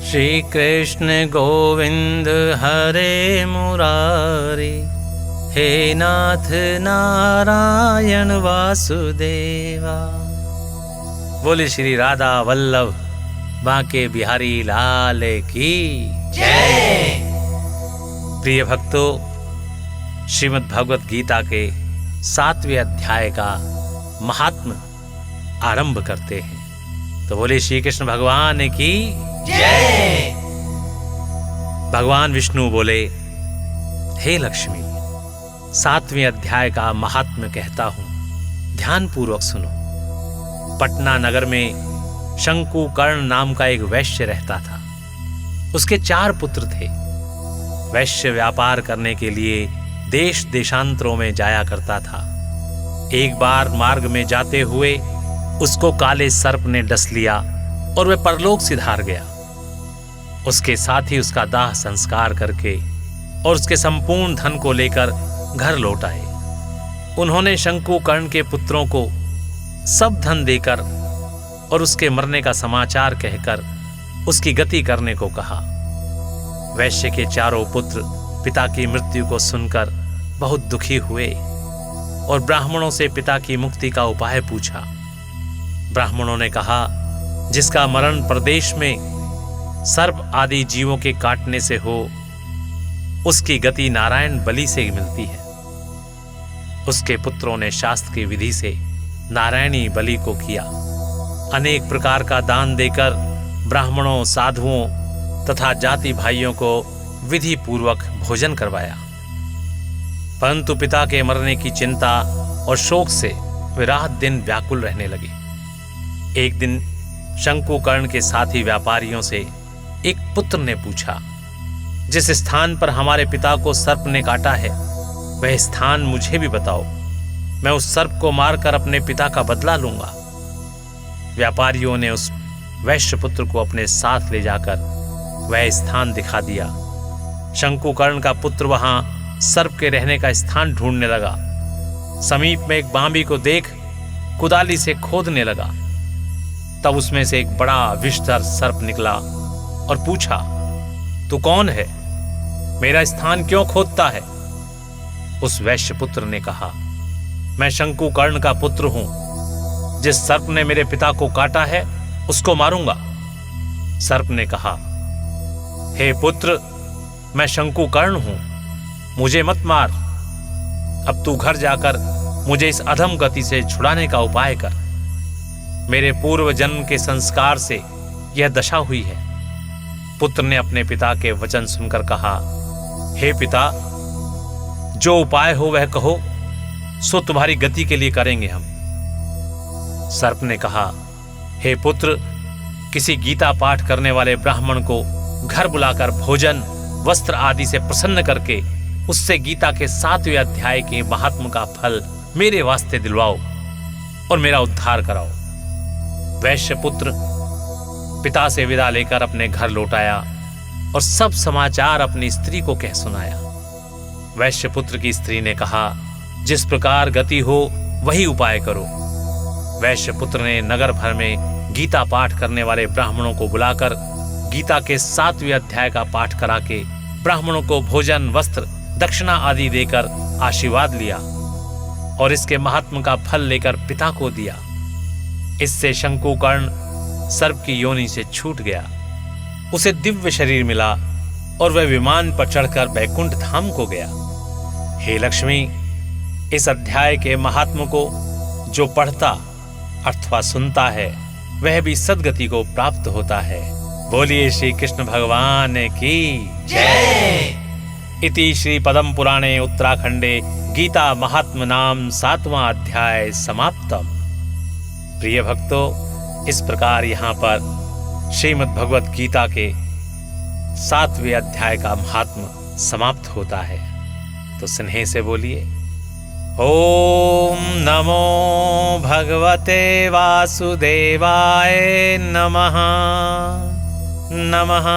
श्री कृष्ण गोविंद हरे मुरारी, हे नाथ नारायण वासुदेवा। बोले श्री राधा वल्लभ बांके बिहारी लाल की जय। प्रिय भक्तों, श्रीमद् भगवत गीता के 7वें अध्याय का महात्म्य आरंभ करते हैं। तो बोले श्री कृष्ण भगवान की जय। भगवान विष्णु बोले, हे लक्ष्मी, 7वें अध्याय का महात्म्य कहता हूं, ध्यान पूर्वक सुनो। पटना नगर में शंकुकर्ण नाम का एक वैश्य रहता था। उसके 4 पुत्र थे। वैश्य व्यापार करने के लिए देश देशांतरों में जाया करता था। एक बार मार्ग में जाते हुए उसको काले सर्प ने डस लिया और वह परलोक सिधार गया। उसके साथ ही उसका दाह संस्कार करके और उसके संपूर्ण धन को लेकर घर लौट आए। उन्होंने शंकुकर्ण के पुत्रों को सब धन देकर और उसके मरने का समाचार कहकर उसकी गति करने को कहा। वैश्य के 4 पुत्र पिता की मृत्यु को सुनकर बहुत दुखी हुए और ब्राह्मणों से पिता की मुक्ति का उपाय पूछा। ब्राह्मणों ने कहा, जिसका मरण प्रदेश में सर्प आदि जीवों के काटने से हो, उसकी गति नारायण बलि से मिलती है। उसके पुत्रों ने शास्त्र की विधि से नारायणी बलि को किया। अनेक प्रकार का दान देकर ब्राह्मणों, साधुओं तथा जाति भाइयों को विधि पूर्वक भोजन करवाया। परंतु पिता के मरने की चिंता और शोक से वे रात दिन व्याकुल रहने लगे। एक दिन शंकुकर्ण के साथी व्यापारियों से एक पुत्र ने पूछा, जिस स्थान पर हमारे पिता को सर्प ने काटा है, वह स्थान मुझे भी बताओ। मैं उस सर्प को मारकर अपने पिता का बदला लूंगा। व्यापारियों ने उस वैश्य पुत्र को अपने साथ ले जाकर वह स्थान दिखा दिया। शंकुकर्ण का पुत्र वहां सर्प के रहने का स्थान ढूंढने लगा। समीप में एक बांबी को देख कुदाली से खोदने लगा। तब उसमें से एक बड़ा विषधर सर्प निकला और पूछा, तू कौन है? मेरा स्थान क्यों खोदता है? उस वैश्य पुत्र ने कहा, मैं शंकुकर्ण का पुत्र हूं। जिस सर्प ने मेरे पिता को काटा है, उसको मारूंगा। सर्प ने कहा, हे पुत्र, मैं शंकुकर्ण हूं, मुझे मत मार। अब तू घर जाकर मुझे इस अधम गति से छुड़ाने का उपाय कर। मेरे पूर्व जन्म के संस्कार से यह दशा हुई है। पुत्र ने अपने पिता के वचन सुनकर कहा, हे पिता, जो उपाय हो वह कहो, सो तुम्हारी गति के लिए करेंगे हम। सर्प ने कहा, हे पुत्र, किसी गीता पाठ करने वाले ब्राह्मण को घर बुलाकर भोजन, वस्त्र आदि से प्रसन्न करके उससे गीता के 7वें अध्याय के महात्म्य का फल मेरे वास्ते दिलवाओ और मेरा उद्धार कराओ। वैश्य पुत्र पिता से विदा लेकर अपने घर लौट आया और सब समाचार अपनी स्त्री को कह सुनाया। वैश्य पुत्र की स्त्री ने कहा, जिस प्रकार गति हो वही उपाय करो। वैश्य पुत्र ने नगर भर में गीता पाठ करने वाले ब्राह्मणों को बुलाकर गीता के 7वें अध्याय का पाठ करा के ब्राह्मणों को भोजन, वस्त्र, दक्षिणा आदि देकर आशीर्वाद लिया और इसके महात्म्य का फल लेकर पिता को दिया। इससे शंकुकर्ण सर्प की योनि से छूट गया। उसे दिव्य शरीर मिला और वह विमान पर चढ़कर बैकुंठ धाम को गया। हे लक्ष्मी, इस अध्याय के महात्म्य को जो पढ़ता अथवा सुनता है, वह भी सद्गति को प्राप्त होता है। बोलिए श्री कृष्ण भगवान की जय। इति श्री पद्म पुराणे उत्तराखंडे गीता महात्म्य नाम 7वां अध्याय समाप्तम। प्रिय भक्तों, इस प्रकार यहाँ पर श्रीमद् भगवत गीता के 7वें अध्याय का महात्म्य समाप्त होता है। तो स्नेह से बोलिए, ओम नमो भगवते वासुदेवाय नमः नमः।